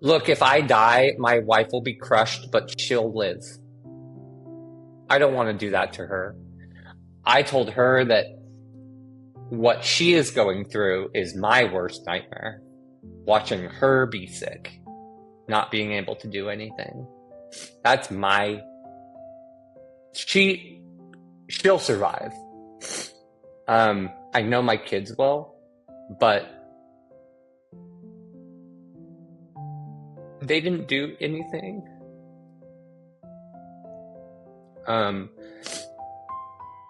Look, if I die, my wife will be crushed, but she'll live. I don't want to do that to her. I told her that what she is going through is my worst nightmare. Watching her be sick, not being able to do anything. That's my... She'll survive. I know my kids will, but they didn't do anything.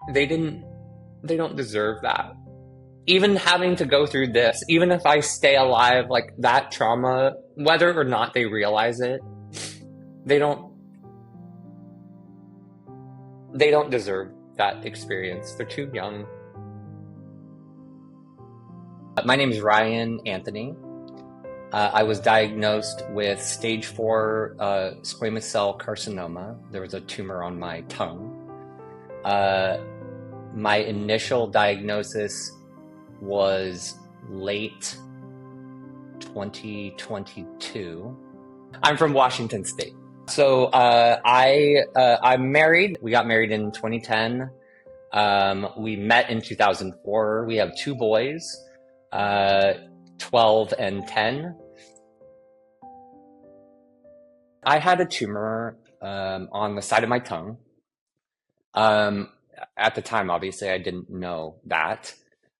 They don't deserve that. Even having to go through this, even if I stay alive, like that trauma, whether or not they realize it, they don't deserve that experience. They're too young. My name is Ryan Anthony. I was diagnosed with stage 4 squamous cell carcinoma. There was a tumor on my tongue. My initial diagnosis was late 2022. I'm from Washington State. So I'm married. We got married in 2010. We met in 2004. We have 2 boys, 12 and 10. I had a tumor on the side of my tongue. At the time, obviously, I didn't know that.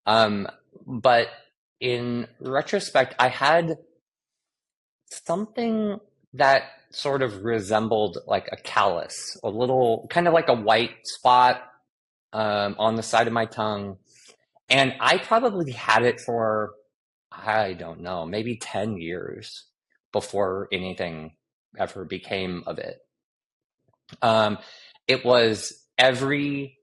But in retrospect, I had something that sort of resembled like a callus, a little, kind of like a white spot on the side of my tongue. And I probably had it for, I don't know, maybe 10 years before anything ever became of it. It was every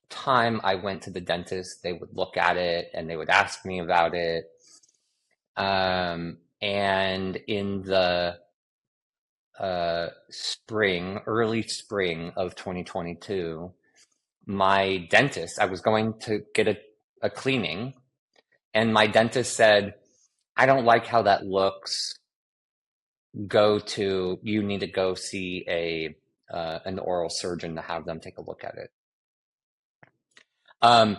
time I went to the dentist, they would look at it and they would ask me about it. And in the early spring of 2022, my dentist, I was going to get a cleaning, and my dentist said, I don't like how that looks. You need to go see an oral surgeon to have them take a look at it. At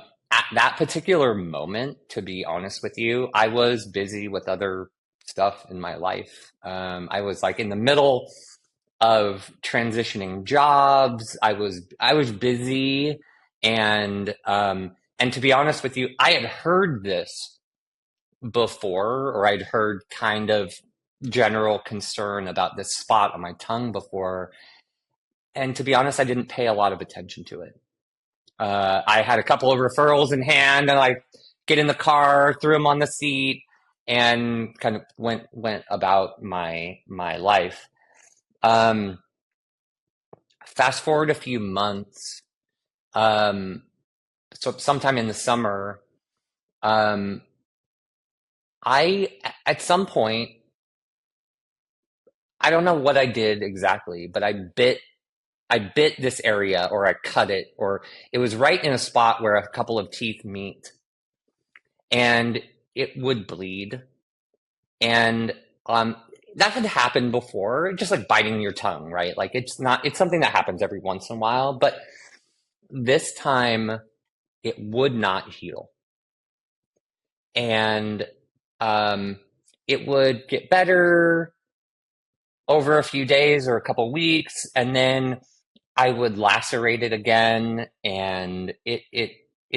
that particular moment, to be honest with you, I was busy with other stuff in my life. I was like in the middle of transitioning jobs. I was busy, and to be honest with you, I had heard this before, or I'd heard kind of general concern about this spot on my tongue before. And to be honest, I didn't pay a lot of attention to it. I had a couple of referrals in hand, and I get in the car, threw them on the seat, and kind of went about my life. Fast forward a few months. So sometime in the summer, at some point, I don't know what I did exactly, but I bit this area, or I cut it, or it was right in a spot where a couple of teeth meet, and it would bleed. And that had happened before, just like biting your tongue, right? Like it's something that happens every once in a while, but this time it would not heal. And it would get better over a few days or a couple weeks, and then I would lacerate it again, and it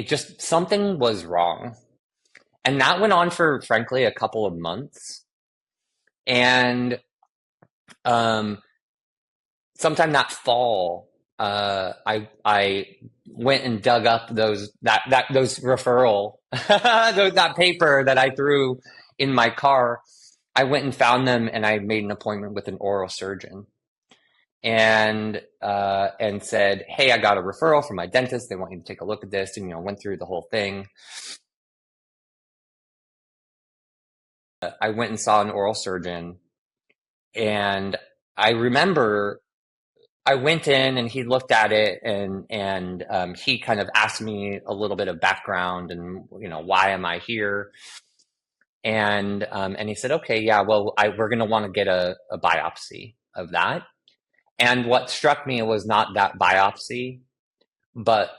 just, something was wrong. And that went on for, frankly, a couple of months. And sometime that fall, I went and dug up those referral that paper that I threw in my car. I went and found them, and I made an appointment with an oral surgeon, and said, hey, I got a referral from my dentist. They want you to take a look at this, and went through the whole thing. I went and saw an oral surgeon, and I remember I went in and he looked at it, and he kind of asked me a little bit of background and, why am I here? And he said, okay, yeah, well, we're going to want to get a biopsy of that. And what struck me was not that biopsy, but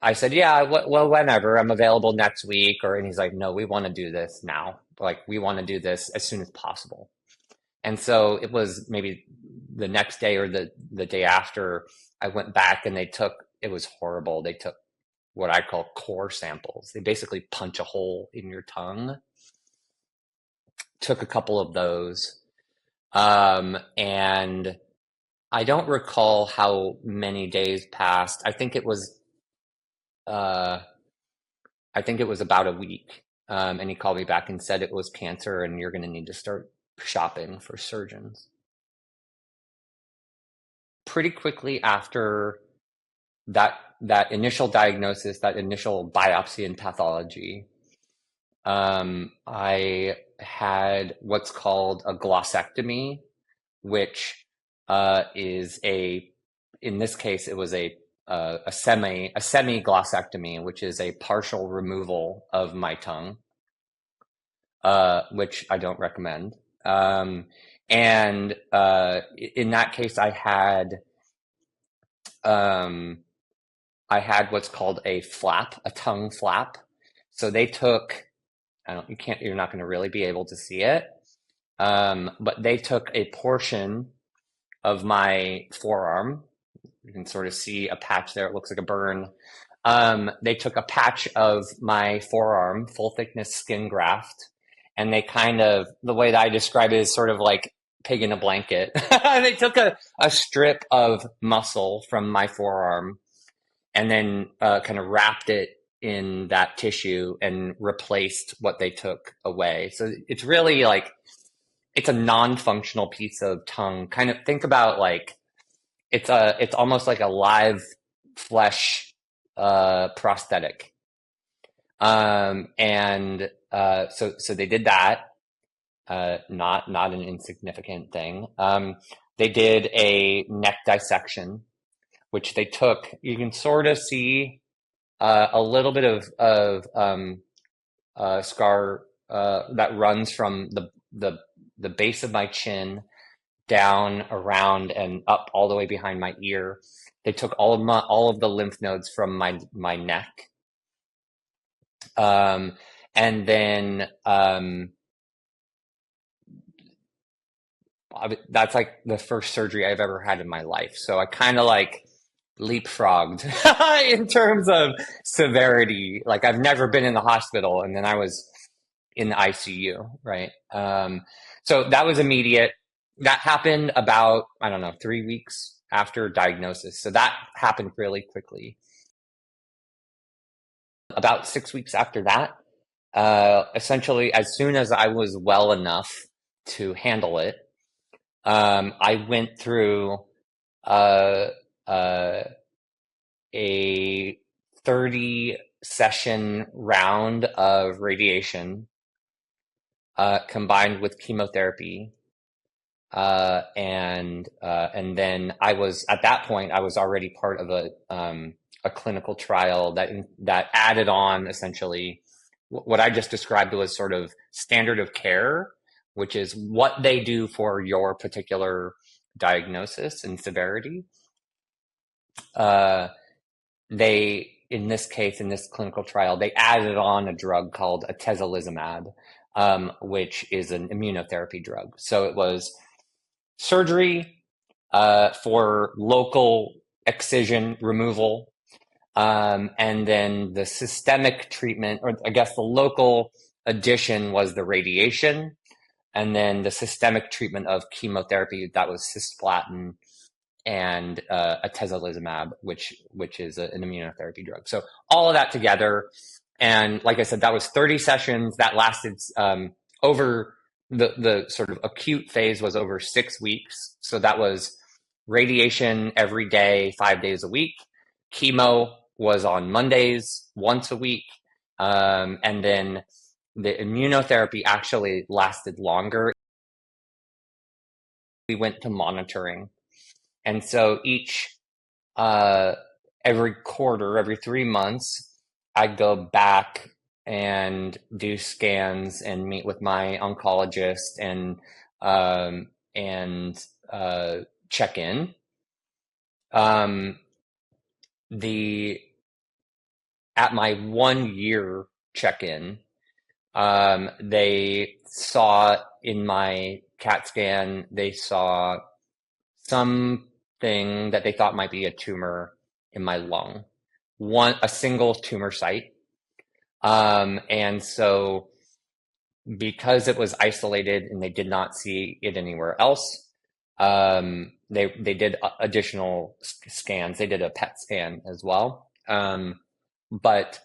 I said, yeah, well, whenever I'm available next week. And he's like, no, we want to do this now. Like, we want to do this as soon as possible. And so it was maybe the next day or the day after I went back, and it was horrible. They took what I call core samples. They basically punch a hole in your tongue. Took a couple of those. And I don't recall how many days passed. Uh, I think it was about a week. And he called me back and said it was cancer, and you're going to need to start shopping for surgeons. Pretty quickly after that initial diagnosis, that initial biopsy and pathology, I had what's called a glossectomy, which is in this case, it was a semi glossectomy, which is a partial removal of my tongue, which I don't recommend. And in that case, um, I had what's called a tongue flap. So they took, you're not going to really be able to see it. But they took a portion of my forearm. You can sort of see a patch there. It looks like a burn. They took a patch of my forearm, full thickness skin graft, and the way that I describe it is sort of like pig in a blanket. They took a strip of muscle from my forearm and then kind of wrapped it in that tissue and replaced what they took away. So it's really like, it's a non-functional piece of tongue. Kind of think about like, it's almost like a live flesh prosthetic. So they did that. Not an insignificant thing. They did a neck dissection, which they took. You can sort of see a little bit of scar that runs from the base of my chin down, around, and up all the way behind my ear. They took all of the lymph nodes from my neck, and then that's like the first surgery I've ever had in my life. So I kind of like leapfrogged in terms of severity. Like, I've never been in the hospital, and then I was in the ICU, right? So that was immediate. That happened about, I don't know, 3 weeks after diagnosis. So that happened really quickly. About 6 weeks after that, essentially, as soon as I was well enough to handle it, I went through uh, uh, a 30 session round of radiation combined with chemotherapy. And then at that point, I was already part of a clinical trial that added on essentially what I just described was sort of standard of care, which is what they do for your particular diagnosis and severity. In this case, in this clinical trial, they added on a drug called atezolizumab, which is an immunotherapy drug. So it was surgery for local excision removal, and then the systemic treatment, or I guess the local addition was the radiation, and then the systemic treatment of chemotherapy, that was cisplatin and atezolizumab, which is an immunotherapy drug. So all of that together, and like I said, that was 30 sessions. That lasted over the sort of acute phase was over 6 weeks. So that was radiation every day, 5 days a week. Chemo was on Mondays, once a week, and then the immunotherapy actually lasted longer. We went to monitoring. And so every quarter, every 3 months, I'd go back and do scans and meet with my oncologist um, and check in. Um, the At my 1 year check in, they saw in my CAT scan, they saw something that they thought might be a tumor in my lung, a single tumor site. And so because it was isolated and they did not see it anywhere else, they did additional scans. They did a PET scan as well, but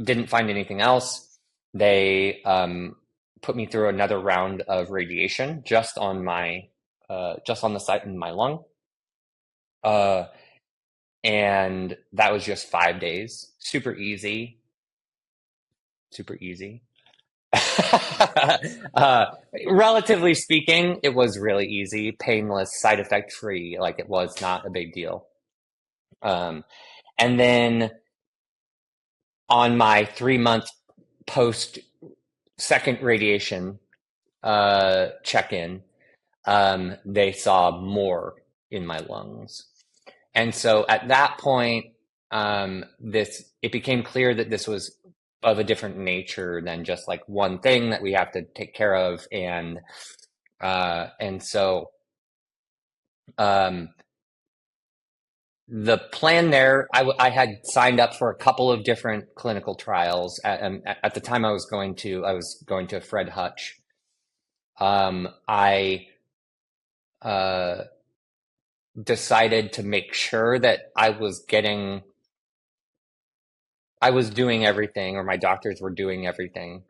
didn't find anything else. They put me through another round of radiation just on the site in my lung, uh, and that was just 5 days. Super easy, super easy. uh, Relatively speaking, it was really easy, painless, side effect free. Like it was not a big deal. Um, and then on my 3 month post second radiation check in, they saw more in my lungs. And so at that point, it became clear that this was of a different nature than just like one thing that we have to take care of. And so um, the plan there, I had signed up for a couple of different clinical trials. At the time, I was going to Fred Hutch. I uh, decided to make sure that I was doing everything, or my doctors were doing everything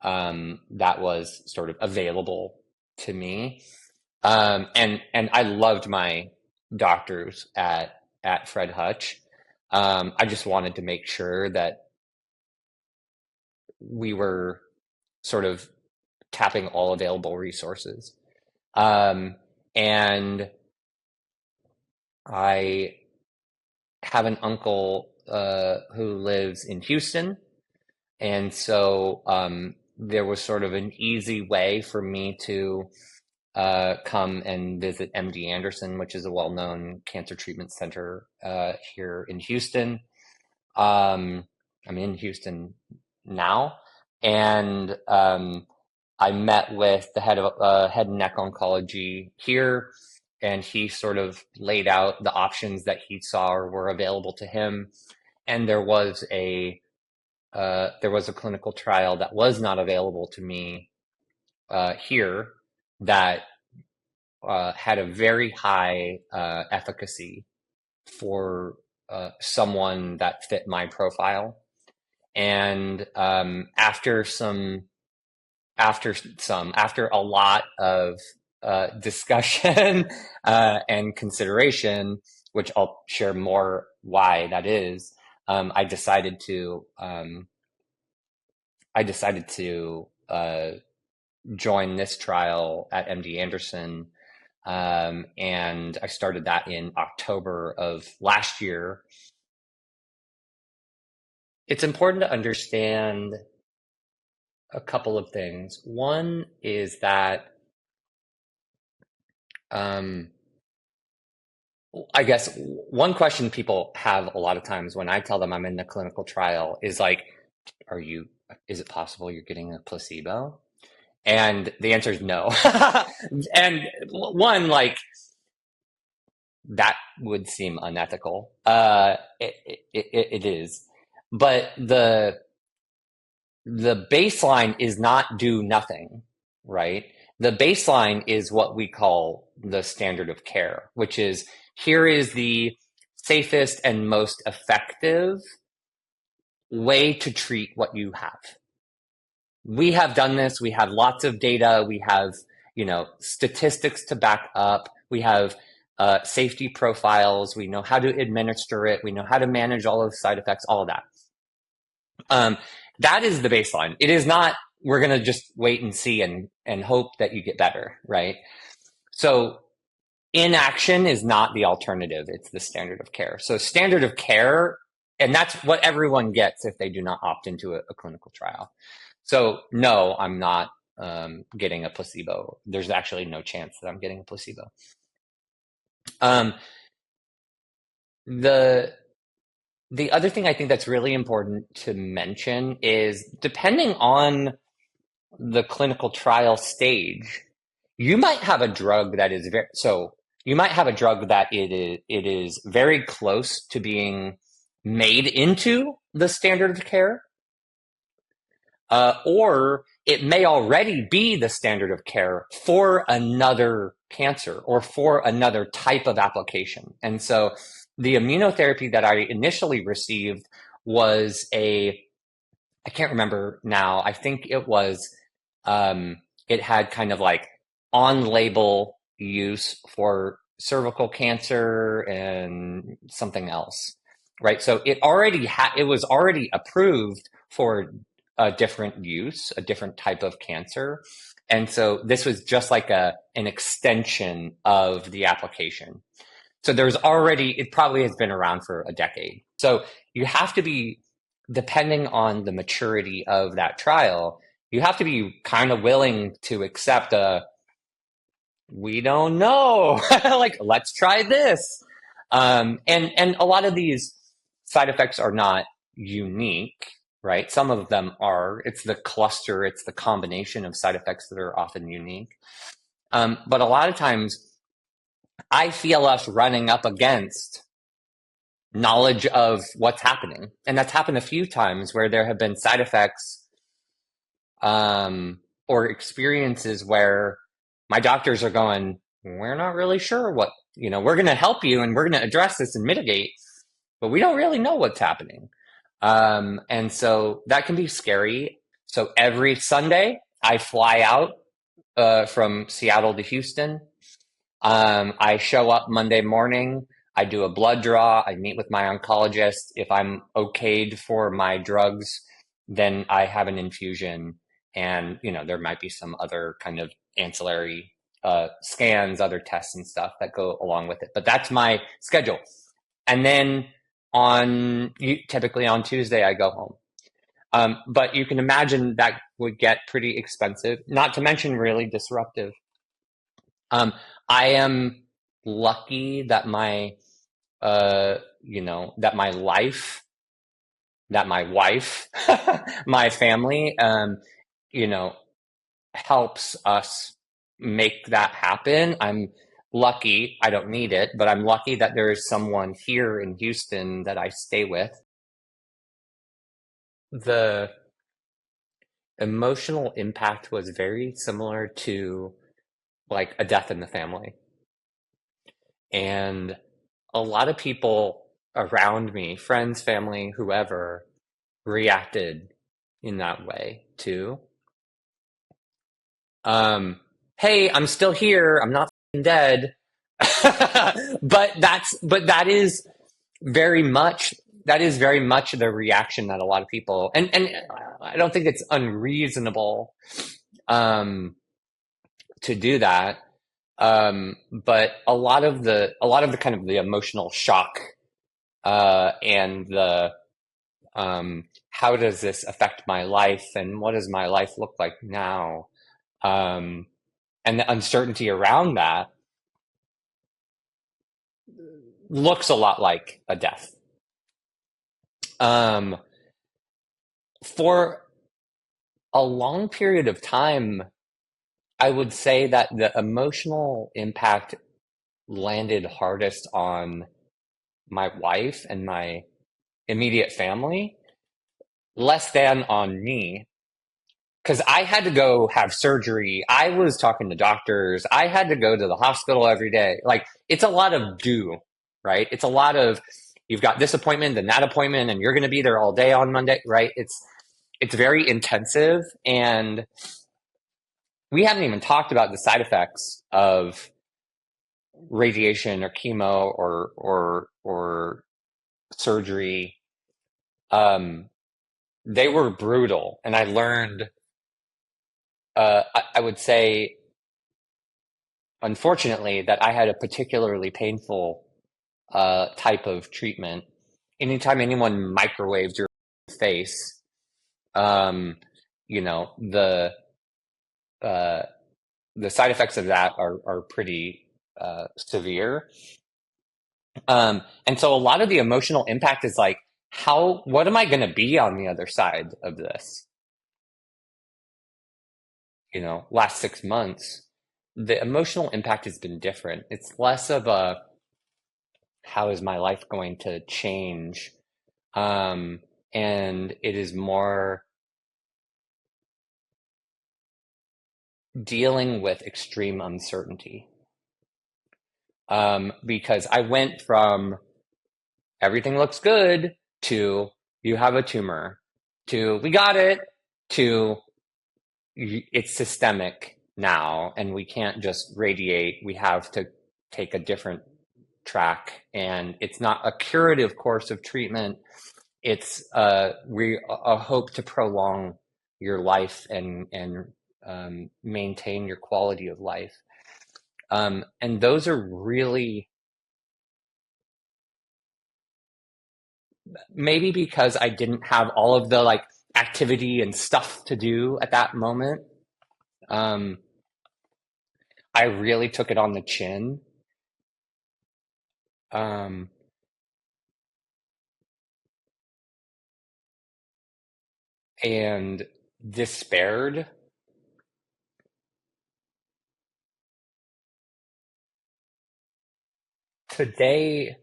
that was sort of available to me. And I loved my doctors at Fred Hutch. I just wanted to make sure that we were sort of tapping all available resources. And I have an uncle who lives in Houston, and so there was sort of an easy way for me to come and visit MD Anderson, which is a well-known cancer treatment center here in Houston. I'm in Houston now, and I met with the head of head and neck oncology here, and he sort of laid out the options that he saw or were available to him. And there was a clinical trial that was not available to me here that had a very high efficacy for someone that fit my profile. And after a lot of discussion and consideration, which I'll share more why that is, I decided to join this trial at MD Anderson, and I started that in October of last year. It's important to understand a couple of things. One is that I guess one question people have a lot of times when I tell them I'm in the clinical trial is like, is it possible you're getting a placebo? And the answer is no. And one, like, that would seem unethical. It is. But the baseline is not do nothing, right? The baseline is what we call the standard of care, which is here is the safest and most effective way to treat what you have. We have done this. We have lots of data. We have, statistics to back up. We have safety profiles. We know how to administer it. We know how to manage all of the side effects, all of that. That is the baseline. It is not, we're going to just wait and see and hope that you get better, right? So inaction is not the alternative. It's the standard of care. So standard of care and that's what everyone gets if they do not opt into a clinical trial. So no, I'm not getting a placebo. There's actually no chance that I'm getting a placebo. Um, the the other thing I think that's really important to mention is depending on the clinical trial stage, you might have a drug that is very so you might have a drug that it is very close to being made into the standard of care, or it may already be the standard of care for another cancer or for another type of application. And so the immunotherapy that I initially received was I can't remember now. I think um, it had kind of like on label use for cervical cancer and something else, right? So it was already approved for a different use, a different type of cancer. And so this was just like an extension of the application. So it probably has been around for a decade. So you have to be, depending on the maturity of that trial, you have to be kind of willing to accept we don't know, like, let's try this. And a lot of these side effects are not unique, right? Some of them are. It's the cluster, it's the combination of side effects that are often unique. But a lot of times, I feel us running up against knowledge of what's happening. And that's happened a few times where there have been side effects or experiences where my doctors are going, we're not really sure we're going to help you and we're going to address this and mitigate, but we don't really know what's happening. And so that can be scary. So every Sunday, I fly out from Seattle to Houston. I show up Monday morning. I do a blood draw. I meet with my oncologist. If I'm okayed for my drugs, then I have an infusion. And, there might be some other kind of ancillary scans, other tests and stuff that go along with it. But that's my schedule. And then typically on Tuesday, I go home. But you can imagine that would get pretty expensive, not to mention really disruptive. I am lucky that that my life, that my wife, my family, you know, helps us make that happen. I'm lucky. I don't need it, but I'm lucky that there is someone here in Houston that I stay with. The emotional impact was very similar to like a death in the family. And a lot of people around me, friends, family, whoever, reacted in that way too. Hey, I'm still here. I'm not dead. But that is very much the reaction that a lot of people, and I don't think it's unreasonable to do that. But a lot of the kind of the emotional shock and the how does this affect my life and what does my life look like now, um, and the uncertainty around that looks a lot like a death. Um, for a long period of time, I would say that the emotional impact landed hardest on my wife and my immediate family, less than on me. Because I had to go have surgery. I was talking to doctors. I had to go to the hospital every day. Like, it's a lot of right? It's a lot of, you've got this appointment and that appointment, and you're going to be there all day on Monday, right? It's very intensive. And we haven't even talked about the side effects of radiation or chemo or surgery. They were brutal. And I learned, I would say, unfortunately, that I had a particularly painful type of treatment anytime anyone microwaves your face, um, you know, uh, the side effects of that are pretty severe. And so a lot of the emotional impact is like, what am I going to be on the other side of this? Last 6 months, the emotional impact has been different. It's less of a, how is my life going to change? Um, and it is more dealing with extreme uncertainty. Because I went from everything looks good to you have a tumor to we got it to it's systemic now and we can't just radiate. We have to take a different track, and it's not a curative course of treatment. It's we a hope to prolong your life and maintain your quality of life. And those are really, maybe because I didn't have all of the like activity and stuff to do at that moment. Um, I really took it on the chin. Um, and despaired. Today,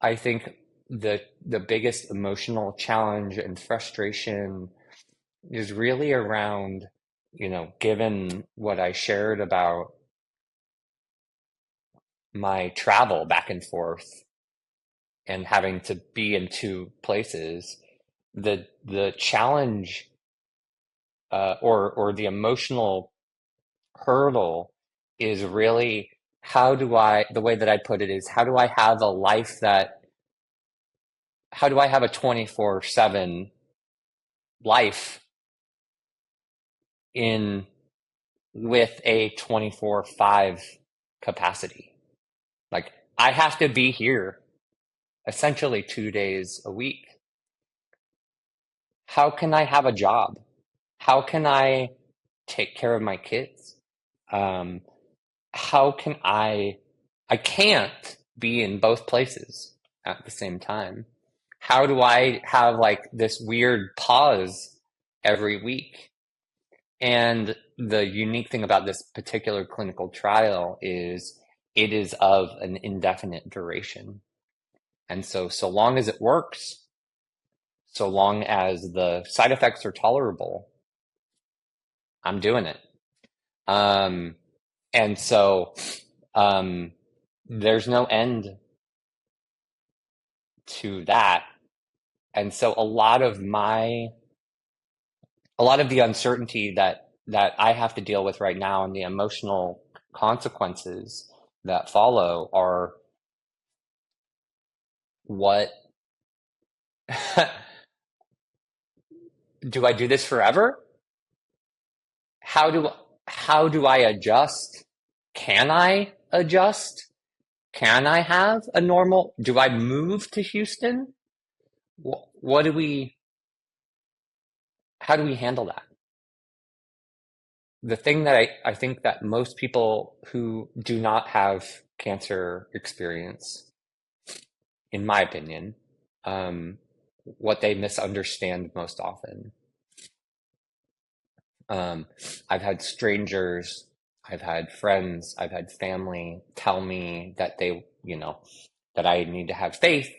I think the biggest emotional challenge and frustration is really around, given what I shared about my travel back and forth and having to be in two places, the challenge or the emotional hurdle is really, the way that I put it is, how do I have a life that how do I have a 24/7 life in with a 24/5 capacity? Like, I have to be here essentially 2 days a week. How can I have a job? How can I take care of my kids? Um, how can I can't be in both places at the same time. How do I have like this weird pause every week? And the unique thing about this particular clinical trial is it is of an indefinite duration. And so long as it works, so long as the side effects are tolerable, I'm doing it. Um, and so um, there's no end to that. And so a lot of the uncertainty that I have to deal with right now and the emotional consequences that follow are what do I do this forever? How do how do I adjust? Can I adjust? Can I have a normal? Do I move to Houston? What do we? How do we handle that? The thing that I think that most people who do not have cancer experience, in my opinion, um, what they misunderstand most often. Um, I've had strangers, I've had friends, I've had family tell me that that I need to have faith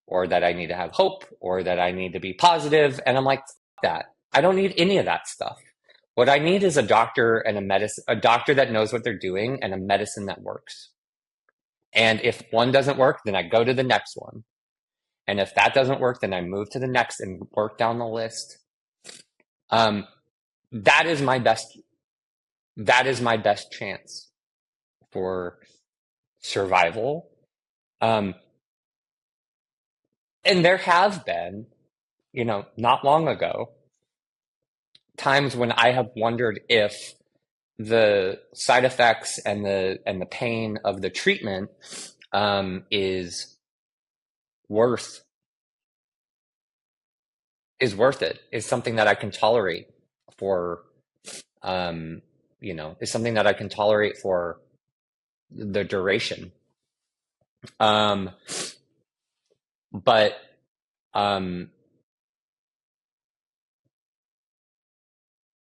or that I need to have hope or that I need to be positive. And I'm like, "F that. I don't need any of that stuff. What I need is a doctor and a doctor that knows what they're doing and a medicine that works. And if one doesn't work, then I go to the next one. And if that doesn't work, then I move to the next and work down the list. Um, that is my best. That is my best chance for survival. Um, and there have been, not long ago, times when I have wondered if the side effects and the pain of the treatment is worth is worth it, is something that I can tolerate for, is something that I can tolerate for the duration. Um, but um,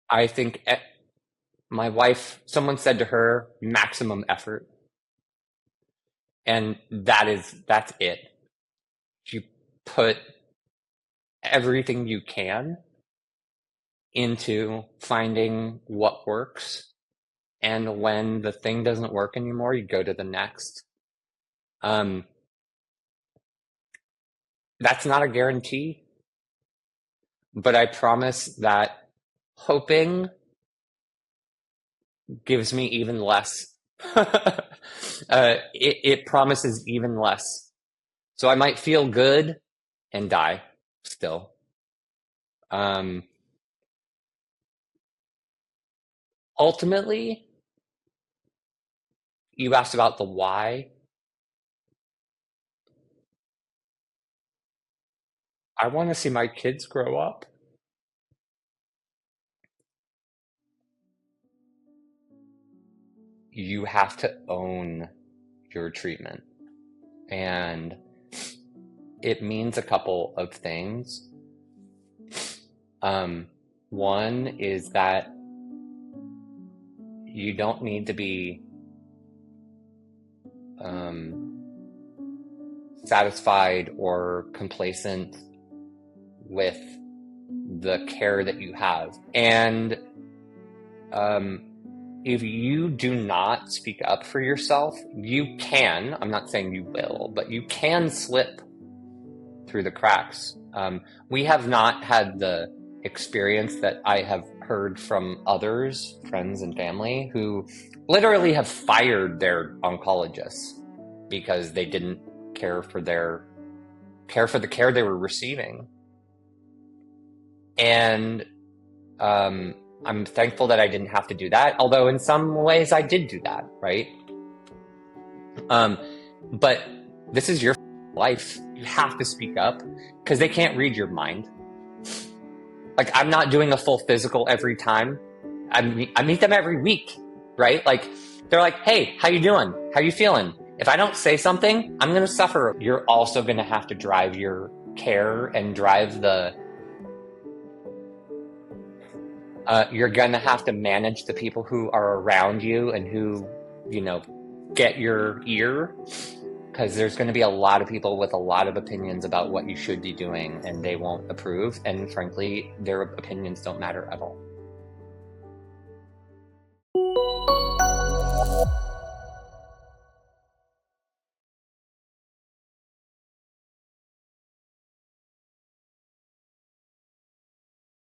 I think my wife, someone said to her, maximum effort. And that's it. You put everything you can into finding what works. And when the thing doesn't work anymore, you go to the next. Um, that's not a guarantee, but I promise that hoping gives me even less. It promises even less. So I might feel good and die still. Um, Ultimately, you asked about the why. I want to see my kids grow up. You have to own your treatment. And it means a couple of things. One is that you don't need to be satisfied or complacent with the care that you have. And if you do not speak up for yourself, you can, I'm not saying you will, but you can slip through the cracks. We have not had the experience that I have heard from others, friends and family, who literally have fired their oncologists because they didn't care for the care they were receiving. And I'm thankful that I didn't have to do that, although in some ways I did do that, right? But this is your life. You have to speak up because they can't read your mind. Like, I'm not doing a full physical every time. I meet them every week, right? Like, they're like, hey, how you doing? How you feeling? If I don't say something, I'm going to suffer. You're also going to have to drive your care and drive you're going to have to manage the people who are around you and who, get your ear, because there's going to be a lot of people with a lot of opinions about what you should be doing, and they won't approve. And frankly, their opinions don't matter at all.